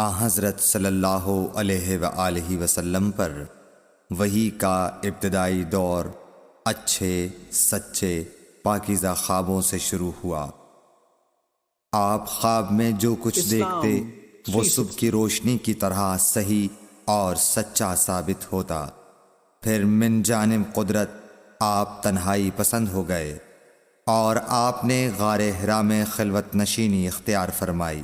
حضرت صلی اللہ علیہ وآلہ وسلم پر وحی کا ابتدائی دور اچھے سچے پاکیزہ خوابوں سے شروع ہوا۔ آپ خواب میں جو کچھ دیکھتے وہ صبح کی روشنی کی طرح صحیح اور سچا ثابت ہوتا۔ پھر من جانب قدرت آپ تنہائی پسند ہو گئے اور آپ نے غار حرا میں خلوت نشینی اختیار فرمائی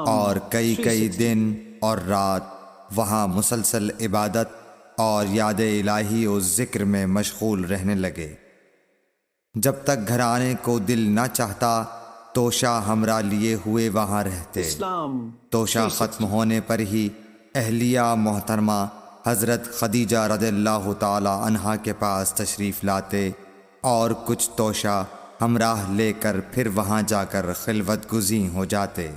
اور کئی دن اور رات وہاں مسلسل عبادت اور یاد الہی و ذکر میں مشغول رہنے لگے۔ جب تک گھر آنے کو دل نہ چاہتا توشہ ہمراہ لیے ہوئے وہاں رہتے۔ توشہ ختم ہونے پر ہی اہلیہ محترمہ حضرت خدیجہ رضی اللہ تعالی عنہا کے پاس تشریف لاتے اور کچھ توشہ ہمراہ لے کر پھر وہاں جا کر خلوت گزین ہو جاتے۔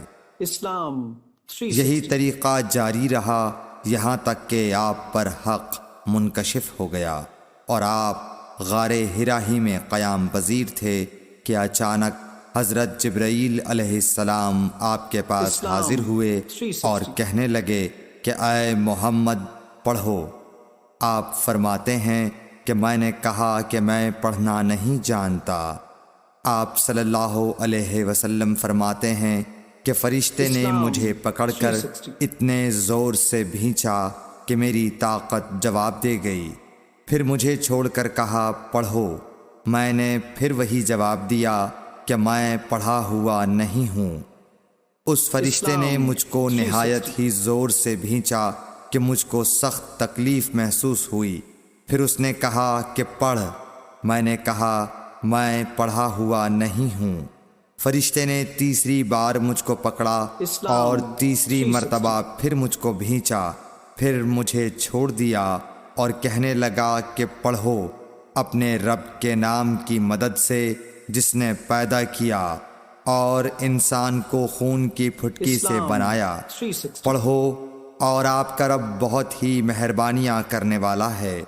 یہی طریقہ جاری رہا یہاں تک کہ آپ پر حق منکشف ہو گیا اور آپ غار حرا ہی میں قیام پذیر تھے کہ اچانک حضرت جبرائیل علیہ السلام آپ کے پاس حاضر ہوئے اور کہنے لگے کہ اے محمد پڑھو۔ آپ فرماتے ہیں کہ میں نے کہا کہ میں پڑھنا نہیں جانتا۔ آپ صلی اللہ علیہ وسلم فرماتے ہیں کہ فرشتے نے مجھے پکڑ کر اتنے زور سے بھینچا کہ میری طاقت جواب دے گئی۔ پھر مجھے چھوڑ کر کہا پڑھو۔ میں نے پھر وہی جواب دیا کہ میں پڑھا ہوا نہیں ہوں۔ اس فرشتے نے مجھ کو نہایت ہی زور سے بھینچا کہ مجھ کو سخت تکلیف محسوس ہوئی۔ پھر اس نے کہا کہ پڑھ۔ میں نے کہا میں پڑھا ہوا نہیں ہوں۔ فرشتے نے تیسری بار مجھ کو پکڑا اور تیسری مرتبہ پھر مجھ کو بھینچا۔ پھر مجھے چھوڑ دیا اور کہنے لگا کہ پڑھو اپنے رب کے نام کی مدد سے جس نے پیدا کیا اور انسان کو خون کی پھٹکی سے بنایا۔ پڑھو اور آپ کا رب بہت ہی مہربانیاں کرنے والا ہے۔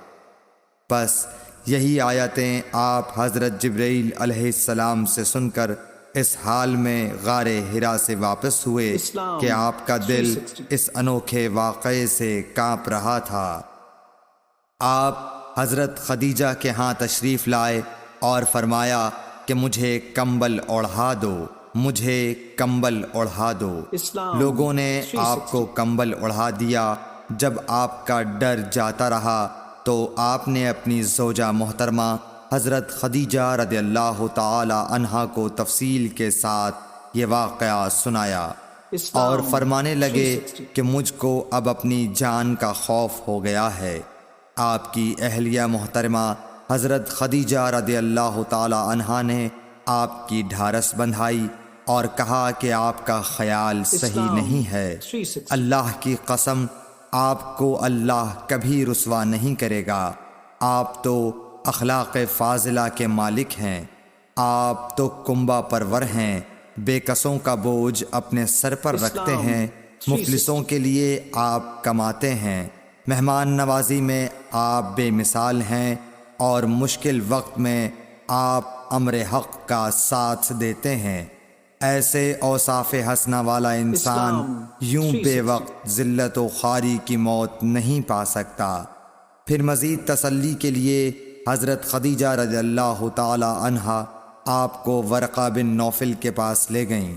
بس یہی آیتیں آپ حضرت جبرائیل علیہ السلام سے سن کر اس حال میں غار حرا سے واپس ہوئے کہ آپ کا دل اس انوکھے واقعے سے کانپ رہا تھا۔ آپ حضرت خدیجہ کے ہاں تشریف لائے اور فرمایا کہ مجھے کمبل اوڑھا دو، مجھے کمبل اوڑھا دو۔ لوگوں نے آپ کو کمبل اوڑھا دیا۔ جب آپ کا ڈر جاتا رہا تو آپ نے اپنی زوجہ محترمہ حضرت خدیجہ رضی اللہ تعالی عنہا کو تفصیل کے ساتھ یہ واقعہ سنایا اور فرمانے لگے کہ مجھ کو اب اپنی جان کا خوف ہو گیا ہے۔ آپ کی اہلیہ محترمہ حضرت خدیجہ رضی اللہ تعالی عنہا نے آپ کی ڈھارس بندھائی اور کہا کہ آپ کا خیال صحیح نہیں ہے۔ اللہ کی قسم آپ کو اللہ کبھی رسوا نہیں کرے گا۔ آپ تو اخلاق فاضلہ کے مالک ہیں۔ آپ تو کنبہ پرور ہیں، بے کسوں کا بوجھ اپنے سر پر رکھتے ہیں، مفلسوں کے لیے آپ کماتے ہیں، مہمان نوازی میں آپ بے مثال ہیں اور مشکل وقت میں آپ امر حق کا ساتھ دیتے ہیں۔ ایسے اوصاف حسنہ والا انسان یوں بے وقت ذلت و خواری کی موت نہیں پا سکتا۔ پھر مزید تسلی کے لیے حضرت خدیجہ رضی اللہ تعالی عنہا آپ کو ورقہ بن نوفل کے پاس لے گئیں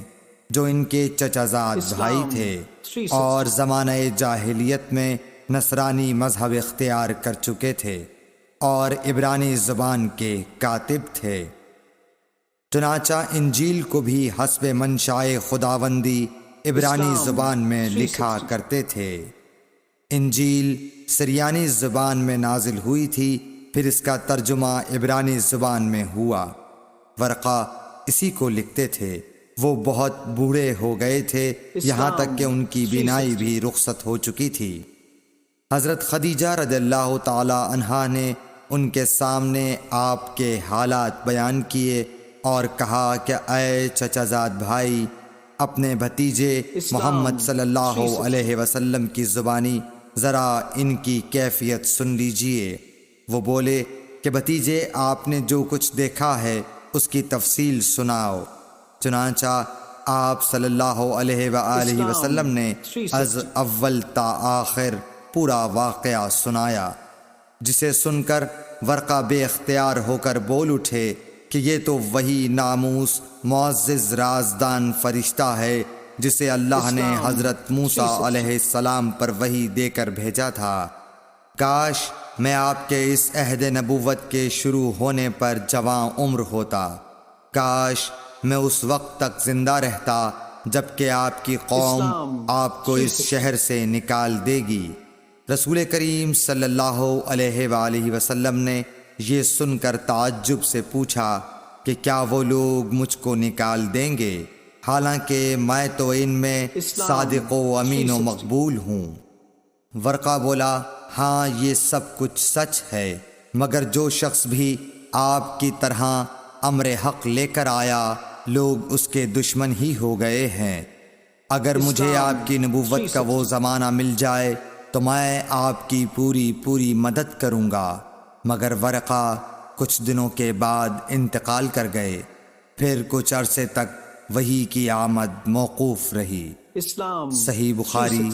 جو ان کے چچا زاد بھائی تھے اور زمانہ جاہلیت میں نصرانی مذہب اختیار کر چکے تھے اور عبرانی زبان کے کاتب تھے۔ چنانچہ انجیل کو بھی حسب منشائے خداوندی عبرانی زبان میں لکھا کرتے تھے۔ انجیل سریانی زبان میں نازل ہوئی تھی، پھر اس کا ترجمہ عبرانی زبان میں ہوا۔ ورقہ اسی کو لکھتے تھے۔ وہ بہت بوڑھے ہو گئے تھے، یہاں تک کہ ان کی بینائی بھی رخصت ہو چکی تھی۔ حضرت خدیجہ رضی اللہ تعالی عنہا نے ان کے سامنے آپ کے حالات بیان کیے اور کہا کہ اے چچا زاد بھائی، اپنے بھتیجے محمد صلی اللہ علیہ وسلم کی زبانی ذرا ان کی کیفیت سن لیجئے۔ وہ بولے کہ بھتیجے آپ نے جو کچھ دیکھا ہے اس کی تفصیل سناؤ۔ چنانچہ آپ صلی اللہ علیہ وآلہ وسلم نے از اول تا آخر پورا واقعہ سنایا، جسے سن کر ورقہ بے اختیار ہو کر بول اٹھے کہ یہ تو وہی ناموس معزز رازدان فرشتہ ہے جسے اللہ نے حضرت موسیٰ علیہ السلام پر وحی دے کر بھیجا تھا۔ کاش میں آپ کے اس عہد نبوت کے شروع ہونے پر جواں عمر ہوتا، کاش میں اس وقت تک زندہ رہتا جب کہ آپ کی قوم آپ کو اس شہر سے نکال دے گی۔ رسول کریم صلی اللہ علیہ وآلہ وسلم نے یہ سن کر تعجب سے پوچھا کہ کیا وہ لوگ مجھ کو نکال دیں گے، حالانکہ میں تو ان میں صادق و امین و مقبول ہوں؟ ورقہ بولا، ہاں یہ سب کچھ سچ ہے، مگر جو شخص بھی آپ کی طرح امر حق لے کر آیا لوگ اس کے دشمن ہی ہو گئے ہیں۔ اگر مجھے آپ کی نبوت کا وہ زمانہ مل جائے تو میں آپ کی پوری مدد کروں گا، مگر ورقہ کچھ دنوں کے بعد انتقال کر گئے، پھر کچھ عرصے تک وحی کی آمد موقوف رہی۔ صحیح بخاری